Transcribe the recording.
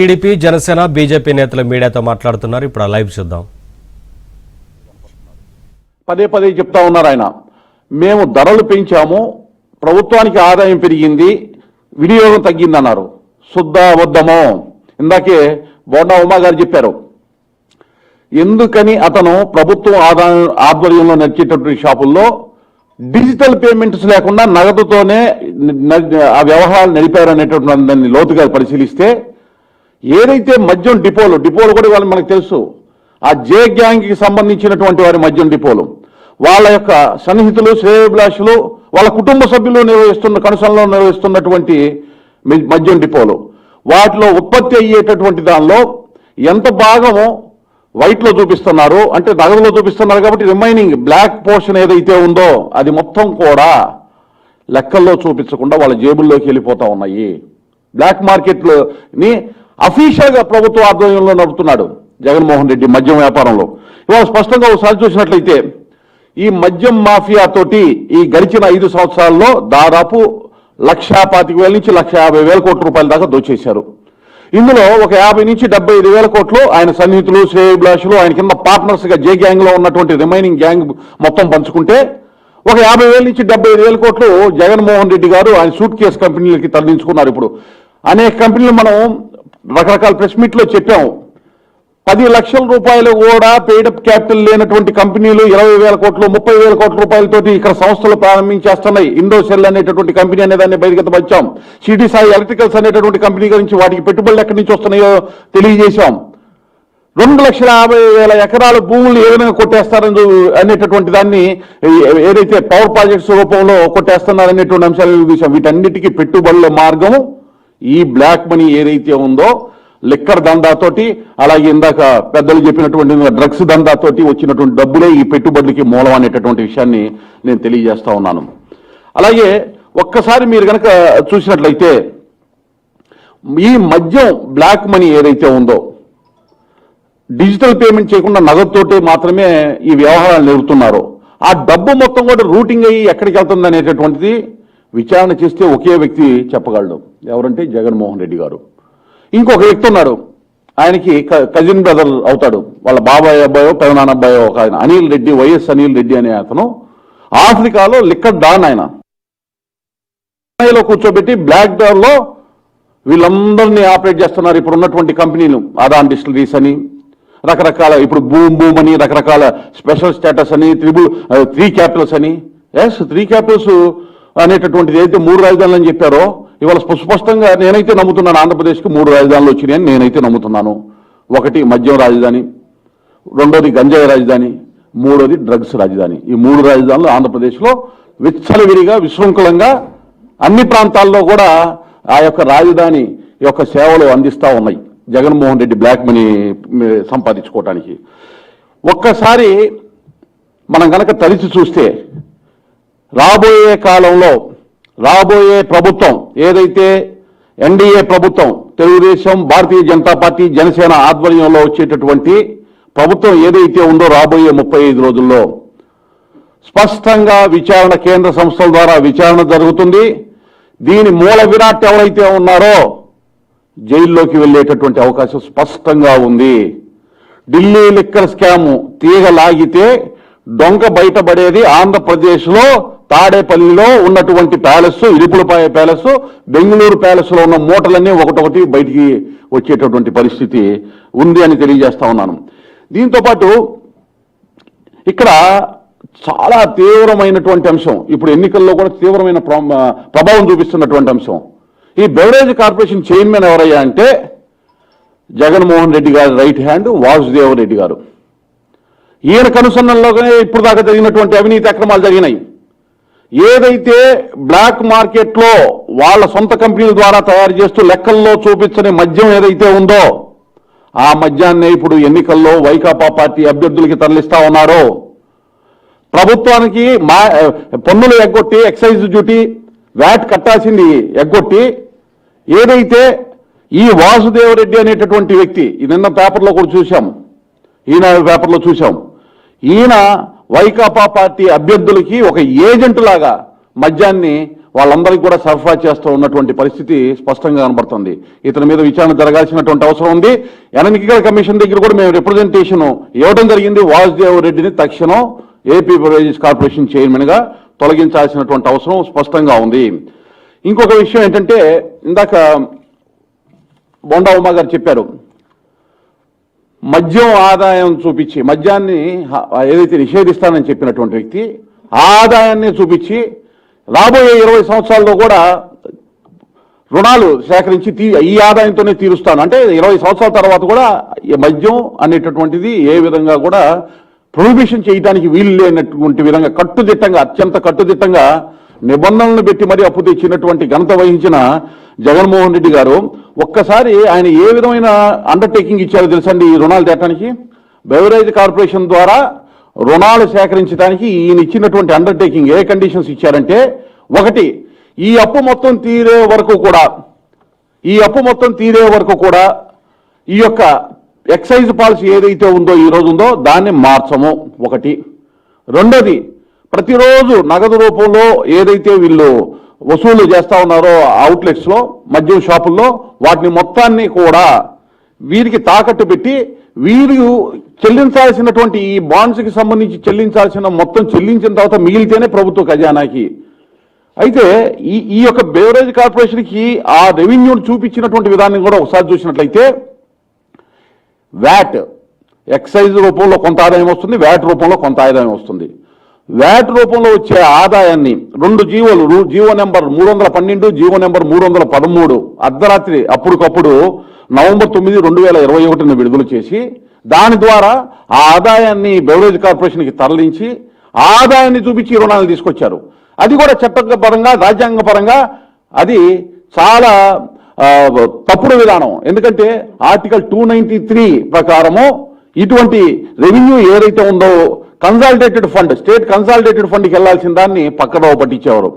TDP Janasena BJP నేతలు మీడియాతో మాట్లాడుతున్నారు. ఇప్పుడు లైవ్ చూద్దాం. పదే పదే చెప్తా ఉన్నారు ఆయన, మేము ధరలు పెంచాము, ప్రభుత్వానికి ఆదాయం పెరిగింది, వినియోగం తగ్గిందన్నారు. శుద్ధ అబద్ధమో. ఇందాకే బోండా ఉమా గారు చెప్పారు. ఎందుకని అతను ప్రభుత్వం ఆధ్వర్యంలో నడిచేటటువంటి షాపుల్లో డిజిటల్ పేమెంట్స్ లేకుండా నగదుతోనే ఆ వ్యవహారాలు నడిపారు అనేటువంటి దాన్ని లోతుగా పరిశీలిస్తే, ఏదైతే మద్యం డిపోలు కూడా వాళ్ళు మనకు తెలుసు, ఆ జే గ్యాంగ్కి సంబంధించినటువంటి వారి మద్యం డిపోలు, వాళ్ళ యొక్క సన్నిహితులు, శ్రేయోభిలాషులు, వాళ్ళ కుటుంబ సభ్యులు కనుసనలో నిర్వహిస్తున్నటువంటి మద్యం డిపోలు, వాటిలో ఉత్పత్తి అయ్యేటటువంటి దానిలో ఎంత భాగము వైట్లో చూపిస్తున్నారు అంటే నగదులో చూపిస్తున్నారు. కాబట్టి రిమైనింగ్ బ్లాక్ పోర్షన్ ఏదైతే ఉందో అది మొత్తం కూడా లెక్కల్లో చూపించకుండా వాళ్ళ జేబుల్లోకి వెళ్ళిపోతా ఉన్నాయి. బ్లాక్ మార్కెట్ని అఫీషియల్గా ప్రభుత్వ ఆధ్వర్యంలో నడుపుతున్నాడు జగన్మోహన్ రెడ్డి మద్యం వ్యాపారంలో. ఇవాళ స్పష్టంగా ఒకసారి చూసినట్లయితే ఈ మద్యం మాఫియా తోటి ఈ గడిచిన 5 సంవత్సరాల్లో దాదాపు 1,25,000 నుంచి 1,50,000 కోట్ల రూపాయల దాకా దోచేశారు. ఇందులో ఒక 50 నుంచి 75,000 కోట్లు ఆయన సన్నిహితులు, శ్రేయోభిలాషులు, ఆయన కింద పార్ట్నర్స్ గా జే గ్యాంగ్ లో ఉన్నటువంటి రిమైనింగ్ గ్యాంగ్ మొత్తం పంచుకుంటే ఒక 50,000 నుంచి 75,000 కోట్లు జగన్మోహన్ రెడ్డి గారు ఆయన సూట్ కేసు కంపెనీలకి తరలించుకున్నారు. ఇప్పుడు అనేక కంపెనీలు మనం రకరకాల ప్రెస్ మీట్ లో చెప్పాము. 10 లక్షల రూపాయలు కూడా పెయిడప్ క్యాపిటల్ లేనటువంటి కంపెనీలు 20,000 కోట్లు 30,000 కోట్ల రూపాయలతోటి ఇక్కడ సంస్థలు ప్రారంభించేస్తున్నాయి. ఇండోసెల్ అనేటటువంటి కంపెనీ అనేదాన్ని బయటకెత్తపరిచాం. సిటీ సాయి ఎలక్ట్రికల్స్ అనేటటువంటి కంపెనీ గురించి వాటికి పెట్టుబడులు ఎక్కడి నుంచి వస్తున్నాయో తెలియజేశాం. 2,50,000 ఎకరాల భూములు ఏ విధంగా కొట్టేస్తారని అనేటటువంటి దాన్ని ఏదైతే పవర్ ప్రాజెక్ట్స్ రూపంలో కొట్టేస్తున్నారనేటువంటి అంశాలు చూసాం. వీటన్నిటికీ పెట్టుబడుల మార్గం ఈ బ్లాక్ మనీ ఏదైతే ఉందో, లిక్కర్ దందాతోటి, అలాగే ఇందాక పెద్దలు చెప్పినటువంటి డ్రగ్స్ దందాతోటి వచ్చినటువంటి డబ్బులే ఈ పెట్టుబడులకి మూలం అనేటటువంటి విషయాన్ని నేను తెలియజేస్తా ఉన్నాను. అలాగే ఒక్కసారి మీరు కనుక చూసినట్లయితే ఈ మద్యం బ్లాక్ మనీ ఏదైతే ఉందో, డిజిటల్ పేమెంట్ చేయకుండా నగదుతోటి మాత్రమే ఈ వ్యవహారాలు జరుగుతున్నారో, ఆ డబ్బు మొత్తం కూడా రూటింగ్ అయ్యి ఎక్కడికి వెళ్తుంది అనేటటువంటిది విచారణ చేస్తే ఒకే వ్యక్తి చెప్పగలడు. ఎవరంటే జగన్మోహన్ రెడ్డి గారు. ఇంకొక వ్యక్తి ఉన్నాడు, ఆయనకి కజిన్ బ్రదర్ అవుతాడు, వాళ్ళ బాబాయ్ అబ్బాయో పెదనాన్న అబ్బాయో ఒక ఆయన, అనిల్ రెడ్డి, వైఎస్ అనిల్ రెడ్డి అనే అతను ఆఫ్రికాలో లిక్కర్ డాన్. ఆయన కూర్చోబెట్టి బ్లాక్ డార్ లో వీళ్ళందరినీ ఆపరేట్ చేస్తున్నారు. ఇప్పుడు ఉన్నటువంటి కంపెనీలు అదాన్ డిస్టిలరీస్ అని రకరకాల, ఇప్పుడు బూమ్ అని రకరకాల స్పెషల్ స్టేటస్ అని, 3 క్యాపిటల్స్ అని. 3 క్యాపిటల్స్ అనేటటువంటిది అయితే 3 రాజధానులు అని చెప్పారో, ఇవాళ స్పష్టంగా నేనైతే నమ్ముతున్నాను ఆంధ్రప్రదేశ్కి 3 రాజధానులు వచ్చినాయని నేనైతే నమ్ముతున్నాను. ఒకటి మద్యం రాజధాని, రెండోది గంజాయి రాజధాని, మూడోది డ్రగ్స్ రాజధాని. ఈ 3 రాజధానులు ఆంధ్రప్రదేశ్లో విచ్చలవిడిగా విశృంఖలంగా అన్ని ప్రాంతాల్లో కూడా ఆ యొక్క రాజధాని యొక్క సేవలు అందిస్తూ ఉన్నాయి జగన్మోహన్ రెడ్డి బ్లాక్ మనీ సంపాదించుకోవటానికి. ఒక్కసారి మనం కనుక తలిచి చూస్తే రాబోయే కాలంలో రాబోయే ప్రభుత్వం ఏదైతే ఎన్డీఏ ప్రభుత్వం, తెలుగుదేశం, భారతీయ జనతా పార్టీ, జనసేన ఆధ్వర్యంలో వచ్చేటటువంటి ప్రభుత్వం ఏదైతే ఉందో రాబోయే 35 రోజుల్లో స్పష్టంగా విచారణ కేంద్ర సంస్థల ద్వారా విచారణ జరుగుతుంది. దీని మూల విరాట్ ఎవరైతే ఉన్నారో జైల్లోకి వెళ్ళేటటువంటి అవకాశం స్పష్టంగా ఉంది. ఢిల్లీ లిక్కర్ స్కామ్ తీగ లాగితే దొంగ బయటపడేది ఆంధ్రప్రదేశ్లో తాడేపల్లిలో ఉన్నటువంటి ప్యాలెస్, ఇరుపులపాయ ప్యాలెస్, బెంగళూరు ప్యాలెస్ లో ఉన్న మూటలన్నీ ఒకటొకటి బయటికి వచ్చేటటువంటి పరిస్థితి ఉంది అని తెలియజేస్తా ఉన్నాను. దీంతో పాటు ఇక్కడ చాలా తీవ్రమైనటువంటి అంశం, ఇప్పుడు ఎన్నికల్లో కూడా తీవ్రమైన ప్రభావం చూపిస్తున్నటువంటి అంశం, ఈ బెవరేజ్ కార్పొరేషన్ చైర్మన్ ఎవరయ్యా అంటే జగన్మోహన్ రెడ్డి గారి రైట్ హ్యాండ్ వాసుదేవ రెడ్డి గారు. ఈయన కనుసన్నల్లోనే ఇప్పుడు దాకా జరిగినటువంటి అవినీతి అక్రమాలు జరిగినాయి. ఏదైతే బ్లాక్ మార్కెట్లో వాళ్ళ సొంత కంపెనీల ద్వారా తయారు చేస్తూ లెక్కల్లో చూపించని మద్యం ఏదైతే ఉందో, ఆ మద్యాన్ని ఇప్పుడు ఎన్నికల్లో వైకాపా పార్టీ అభ్యర్థులకి తరలిస్తా ఉన్నారు. ప్రభుత్వానికి పన్నులు ఎగ్గొట్టి, ఎక్సైజ్ డ్యూటీ, వ్యాట్ కట్టాల్సింది ఎగ్గొట్టి, ఏదైతే ఈ వాసుదేవరెడ్డి అనేటటువంటి వ్యక్తి, నిన్న పేపర్లో కూడా చూసాం, ఈనాడు పేపర్లో చూసాం, ఈయన వైకాపా పార్టీ అభ్యర్థులకి ఒక ఏజెంట్ లాగా మద్యాన్ని వాళ్ళందరికీ కూడా సరఫరా చేస్తూ ఉన్నటువంటి పరిస్థితి స్పష్టంగా కనబడుతుంది. ఇతని మీద విచారణ జరగాల్సినటువంటి అవసరం ఉంది. ఎన్నికల కమిషన్ దగ్గర కూడా మేము రిప్రజెంటేషన్ ఇవ్వడం జరిగింది. వాసుదేవ్ రెడ్డిని తక్షణం ఏపీ బెవరేజెస్ కార్పొరేషన్ చైర్మన్ గా తొలగించాల్సినటువంటి అవసరం స్పష్టంగా ఉంది. ఇంకొక విషయం ఏంటంటే, ఇందాక బొండా ఉమా గారు చెప్పారు, మద్యం ఆదాయం చూపించి, మద్యాన్ని ఏదైతే నిషేధిస్తానని చెప్పినటువంటి వ్యక్తి ఆదాయాన్ని చూపించి రాబోయే 20 సంవత్సరాల్లో కూడా రుణాలు సేకరించి ఈ ఆదాయంతోనే తీరుస్తాను అంటే 20 సంవత్సరాల తర్వాత కూడా మద్యం అనేటటువంటిది ఏ విధంగా కూడా ప్రొహిబిషన్ చేయడానికి వీలు లేనటువంటి విధంగా కట్టుదిట్టంగా, అత్యంత కట్టుదిట్టంగా నిబంధనలను పెట్టి మరీ అప్పు తెచ్చినటువంటి ఘనత వహించిన జగన్మోహన్ రెడ్డి గారు ఒక్కసారి ఆయన ఏ విధమైన అండర్టేకింగ్ ఇచ్చారో తెలుసండి. ఈ రుణాలు తేటానికి బెవరేజ్ కార్పొరేషన్ ద్వారా రుణాలు సేకరించడానికి ఈయన ఇచ్చినటువంటి అండర్టేకింగ్ ఏ కండిషన్స్ ఇచ్చారంటే, ఒకటి, ఈ అప్పు మొత్తం తీరే వరకు కూడా ఈ యొక్క ఎక్సైజ్ పాలసీ ఏదైతే ఉందో ఈ రోజు ఉందో దాన్ని మార్చము ఒకటి. రెండోది, ప్రతిరోజు నగదు రూపంలో ఏదైతే వీళ్ళు వసూలు చేస్తా ఉన్నారో అవుట్లెట్స్ లో, మద్యం షాపుల్లో, వాటిని మొత్తాన్ని కూడా వీరికి తాకట్టు పెట్టి వీరు చెల్లించాల్సినటువంటి ఈ బాండ్స్ కి సంబంధించి చెల్లించాల్సిన మొత్తం చెల్లించిన తర్వాత మిగిలితేనే ప్రభుత్వ ఖజానాకి. అయితే ఈ యొక్క బెవరేజ్ కార్పొరేషన్ కి ఆ రెవెన్యూను చూపించినటువంటి విధానం కూడా ఒకసారి చూసినట్లయితే, వ్యాట్ ఎక్సైజ్ రూపంలో కొంత ఆదాయం వస్తుంది, వ్యాట్ రూపంలో కొంత ఆదాయం వస్తుంది. వ్యాట్ రూపంలో వచ్చే ఆదాయాన్ని 2 జీవోలు, జీవో నెంబర్ 312, జీవో నెంబర్ 313 అర్ధరాత్రి అప్పటికప్పుడు నవంబర్ 9, 2021 విడుదల చేసి దాని ద్వారా ఆ ఆదాయాన్ని బెవరేజ్ కార్పొరేషన్కి తరలించి ఆదాయాన్ని చూపించి రుణాలు తీసుకొచ్చారు. అది కూడా చట్టపరంగా, రాజ్యాంగపరంగా అది చాలా తప్పుడు విధానం. ఎందుకంటే ఆర్టికల్ 293 ప్రకారము ఇటువంటి రెవెన్యూ ఏదైతే ఉందో కన్సాలిడేటెడ్ ఫండ్, స్టేట్ కన్సాలిడేటెడ్ ఫండ్కి వెళ్లాల్సిన దాన్ని పక్కదోవ పట్టించేవారు.